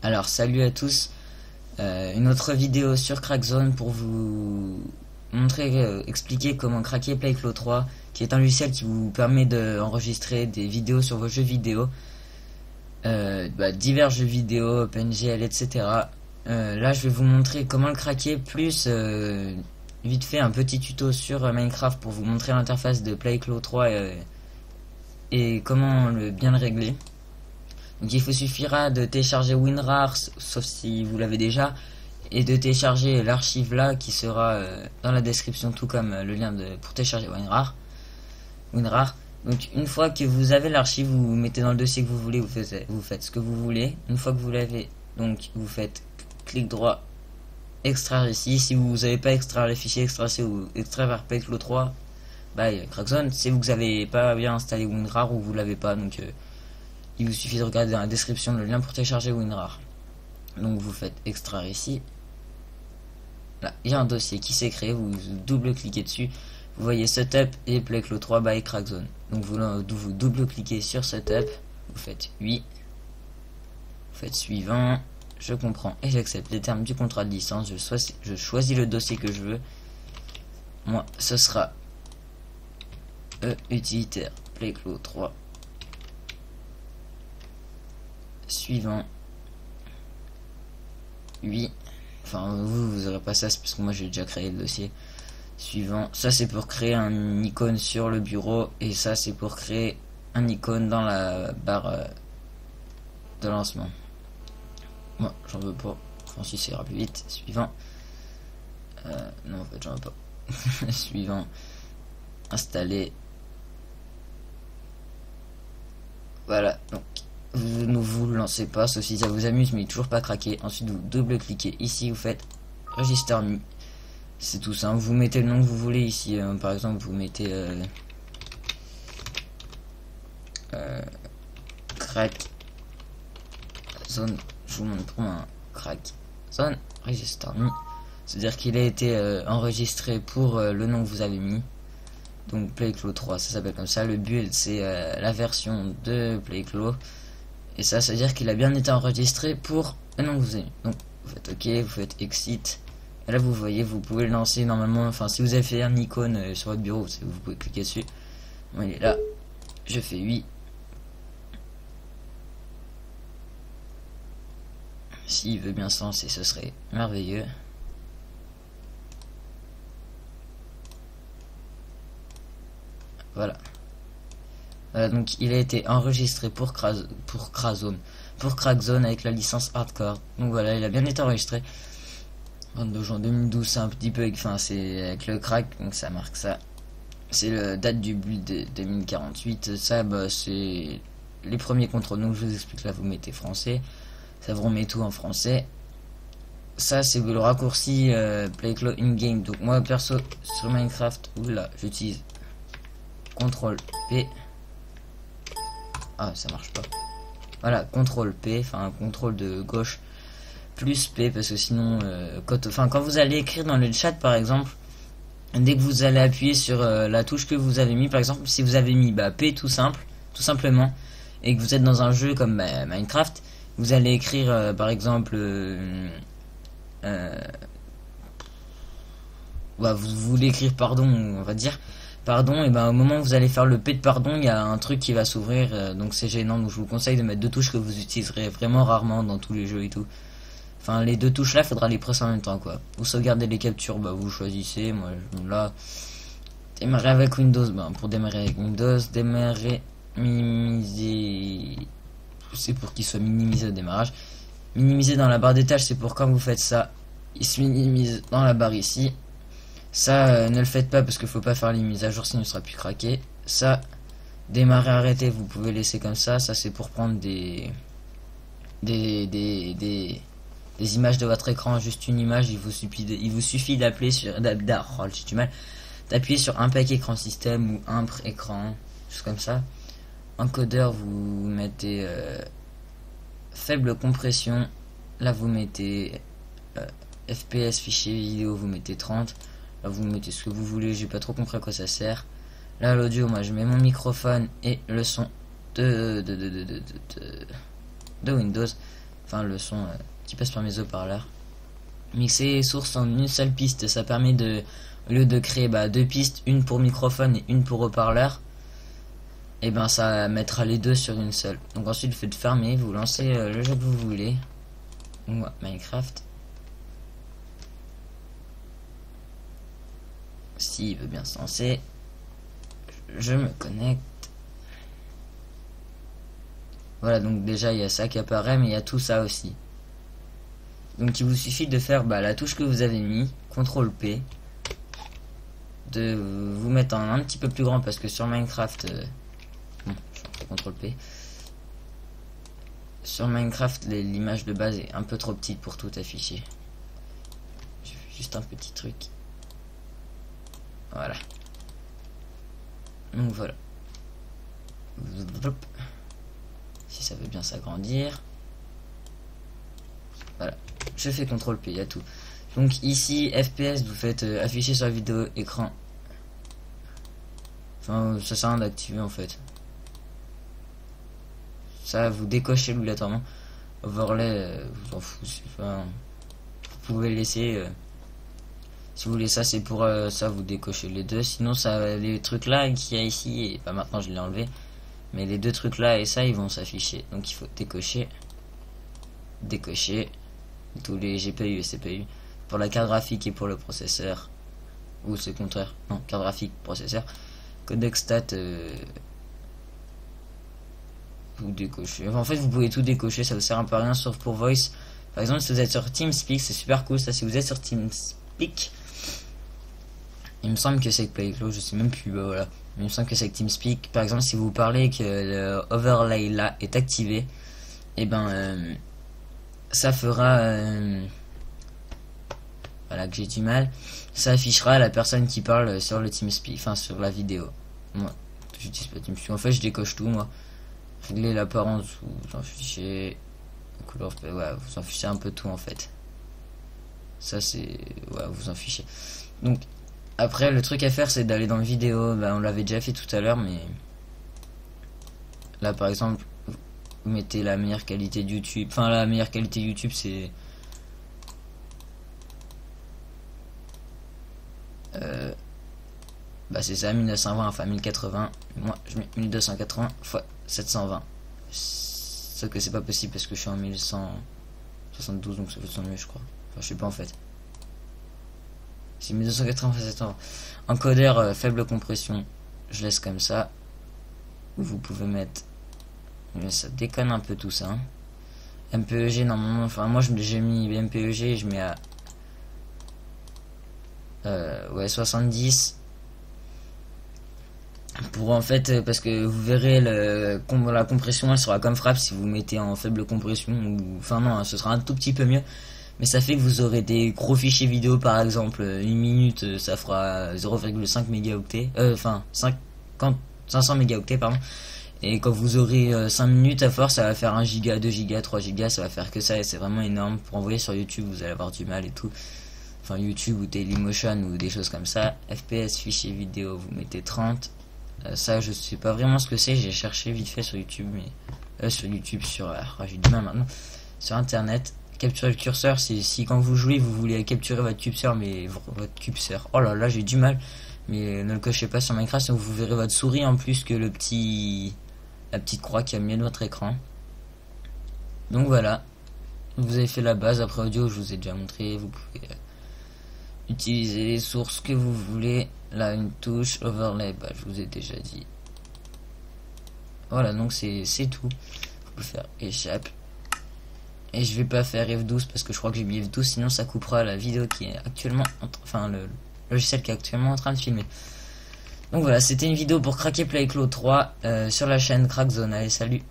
Alors salut à tous, une autre vidéo sur Crackzone pour vous montrer, expliquer comment craquer PlayClaw 3, qui est un logiciel qui vous permet d'enregistrer des vidéos sur vos jeux vidéo, divers jeux vidéo, OpenGL, etc. Là je vais vous montrer comment le craquer, plus vite fait un petit tuto sur Minecraft pour vous montrer l'interface de PlayClaw 3 et comment bien le régler. Donc il vous suffira de télécharger WinRAR, sauf si vous l'avez déjà, et de télécharger l'archive là qui sera dans la description, tout comme le lien pour télécharger WinRAR. Donc une fois que vous avez l'archive, vous mettez dans le dossier que vous voulez, vous faites ce que vous voulez. Une fois que vous l'avez, donc vous faites clic droit, extraire ici. Si vous n'avez pas extraire les fichiers, extracer ou extraire vers PlayClaw 3, Crackzone, c'est vous que vous n'avez pas bien installé WinRAR ou vous l'avez pas, donc il vous suffit de regarder dans la description le lien pour télécharger WinRAR. Donc vous faites extraire ici. Là, il y a un dossier qui s'est créé, vous double-cliquez dessus. Vous voyez Setup et PlayClaw 3 by Crackzone. Donc vous double-cliquez sur Setup, vous faites oui. Vous faites suivant, je comprends et j'accepte les termes du contrat de licence. Je choisis le dossier que je veux. Moi, ce sera utilitaire PlayClaw 3. Suivant. Oui. Enfin, vous aurez pas ça, c'est parce que moi j'ai déjà créé le dossier. Suivant. Ça, c'est pour créer un icône sur le bureau. Et ça, c'est pour créer un icône dans la barre de lancement. Moi, j'en veux pas. Francis ira plus vite. Suivant. Non, en fait, j'en veux pas. Suivant. Installer. Voilà. Donc. Vous ne vous lancez pas, sauf si ça vous amuse, mais il n'est toujours pas craqué. Ensuite, vous double-cliquez ici, vous faites Register Me. C'est tout simple. Vous mettez le nom que vous voulez ici. Par exemple, vous mettez Crack Zone. Je vous montre pour un Crack Zone Register Me. C'est-à-dire qu'il a été enregistré pour le nom que vous avez mis. Donc PlayClaw 3, ça s'appelle comme ça. Le build, c'est la version de PlayClaw. Et ça veut dire qu'il a bien été enregistré pour le nom que vous avez. Donc vous faites OK, vous faites Exit. Et là vous voyez, vous pouvez le lancer normalement. Enfin, si vous avez fait un icône sur votre bureau, vous pouvez cliquer dessus. Bon, il est là. Je fais oui. S'il veut bien se lancer, ce serait merveilleux. Voilà. Donc il a été enregistré pour Crackzone avec la licence Hardcore. Donc voilà, il a bien été enregistré. 22 juin 2012, c'est un petit peu, enfin c'est avec le crack, donc ça marque ça. C'est la date du build de 2048. Ça, c'est les premiers contrôles. Donc je vous explique là, vous mettez français, ça vous remet tout en français. Ça c'est le raccourci PlayClaw in-game. Donc moi perso sur Minecraft, oula, j'utilise CTRL P. Ah, ça marche pas. Voilà, CTRL P, enfin contrôle de gauche plus P, parce que sinon, quand vous allez écrire dans le chat par exemple, dès que vous allez appuyer sur la touche que vous avez mis, par exemple, si vous avez mis P tout simplement, et que vous êtes dans un jeu comme Minecraft, vous allez écrire par exemple, vous voulez écrire pardon, on va dire. Pardon, et au moment où vous allez faire le P de pardon, il y a un truc qui va s'ouvrir, donc c'est gênant. Donc je vous conseille de mettre deux touches que vous utiliserez vraiment rarement dans tous les jeux et tout. Enfin, les deux touches là, faudra les presser en même temps, quoi. Vous sauvegardez les captures, vous choisissez. Moi là, démarrer avec Windows. Pour démarrer avec Windows, démarrer, minimiser. C'est pour qu'il soit minimisé au démarrage. Minimiser dans la barre des tâches, c'est pour quand vous faites ça, il se minimise dans la barre ici. Ça, ne le faites pas parce qu'il faut pas faire les mises à jour, sinon il sera plus craqué. Ça, démarrer, arrêter, vous pouvez laisser comme ça. Ça, c'est pour prendre des images de votre écran, juste une image. Il vous suffit d'appeler sur d'appuyer sur un pack écran système ou un écran, juste comme ça. Encodeur, vous mettez faible compression. Là, vous mettez FPS fichier vidéo, vous mettez 30. Là vous mettez ce que vous voulez, j'ai pas trop compris à quoi ça sert. Là l'audio, moi je mets mon microphone et le son de Windows. enfin le son qui passe par mes haut-parleurs. Mixer les sources en une seule piste, ça permet de, au lieu de créer deux pistes, une pour microphone et une pour haut-parleur, et ben ça mettra les deux sur une seule. Donc ensuite vous faites fermer, vous lancez le jeu que vous voulez, ou Minecraft, s'il veut bien se lancer. Je me connecte. Voilà, donc déjà il y a ça qui apparaît, mais il y a tout ça aussi. Donc il vous suffit de faire la touche que vous avez mis, CTRL P, de vous mettre en un petit peu plus grand parce que sur Minecraft, bon, je fais CTRL P. Sur Minecraft, l'image de base est un peu trop petite pour tout afficher. Je fais juste un petit truc. Voilà. Donc voilà. Si ça veut bien s'agrandir. Voilà. Je fais CTRL P, il y a tout. Donc ici, FPS, vous faites afficher sur la vidéo écran. Enfin, ça sert à rien d'activer en fait. Ça, vous décochez obligatoirement. Overlay, vous en fout. Enfin, vous pouvez le laisser. Si vous voulez ça, c'est pour ça, vous décochez les deux. Sinon, ça, les trucs là qu'il y a ici, et pas maintenant je l'ai enlevé. Mais les deux trucs là et ça, ils vont s'afficher. Donc il faut décocher. Décocher. Tous les GPU et CPU. Pour la carte graphique et pour le processeur. Ou c'est le contraire. Non, carte graphique, processeur. Codec stat. Vous décochez. Enfin, en fait, vous pouvez tout décocher. Ça vous sert un peu à rien sauf pour Voice. Par exemple, si vous êtes sur TeamSpeak, c'est super cool. Ça, si vous êtes sur TeamSpeak. Il me semble que c'est avec PlayCloud, je sais même plus, voilà. Il me semble que c'est avec TeamSpeak. Par exemple, si vous parlez que le overlay là est activé, et ça fera voilà que j'ai du mal. Ça affichera la personne qui parle sur le TeamSpeak, enfin sur la vidéo. Moi, j'utilise pas TeamSpeak. En fait, je décoche tout moi. Régler l'apparence, vous en fichez. Couleur, ouais, vous en fichez un peu tout en fait. Ça c'est, ouais, vous en fichez. Donc après, le truc à faire, c'est d'aller dans le vidéo. On l'avait déjà fait tout à l'heure, mais là, par exemple, vous mettez la meilleure qualité de YouTube. Enfin, la meilleure qualité YouTube, c'est c'est ça, 1920 enfin 1080. Moi, je mets 1280 x 720. Sauf que c'est pas possible parce que je suis en 1172, donc ça fait son mieux, je crois. Enfin, je sais pas en fait. C'est 1280 x 720. Encodeur faible compression, je laisse comme ça. Vous pouvez mettre. Mais ça déconne un peu tout ça. Hein. MPEG normalement, enfin moi j'ai mis MPEG, je mets à ouais 70 pour en fait parce que vous verrez la compression elle sera comme frappe si vous mettez en faible compression ou enfin non ce sera un tout petit peu mieux mais ça fait que vous aurez des gros fichiers vidéo par exemple une minute ça fera 0,5 mégaoctets enfin 500 mégaoctets pardon. Et quand vous aurez 5 minutes à force, ça va faire 1 giga, 2 giga, 3 giga, ça va faire que ça et c'est vraiment énorme. Pour envoyer sur YouTube, vous allez avoir du mal et tout. Enfin YouTube ou Dailymotion ou des choses comme ça. FPS, fichier vidéo, vous mettez 30. Ça, je sais pas vraiment ce que c'est, j'ai cherché vite fait sur YouTube, mais j'ai du mal maintenant. Sur internet, capturer le curseur, c'est si quand vous jouez, vous voulez capturer votre curseur, mais votre curseur. Oh là là, j'ai du mal. Mais ne le cochez pas sur Minecraft, sinon vous verrez votre souris en plus que la petite croix qui a mis de votre écran. Donc voilà, vous avez fait la base. Après audio, je vous ai déjà montré. Vous pouvez utiliser les sources que vous voulez. Là, une touche overlay, je vous ai déjà dit. Voilà, donc c'est tout. Vous pouvez faire échappe. Et je vais pas faire F12 parce que je crois que j'ai mis F12, sinon ça coupera la vidéo qui est actuellement, enfin le logiciel qui est actuellement en train de filmer. Donc voilà, c'était une vidéo pour craquer PlayCloud 3 sur la chaîne Crackzone. Allez, salut.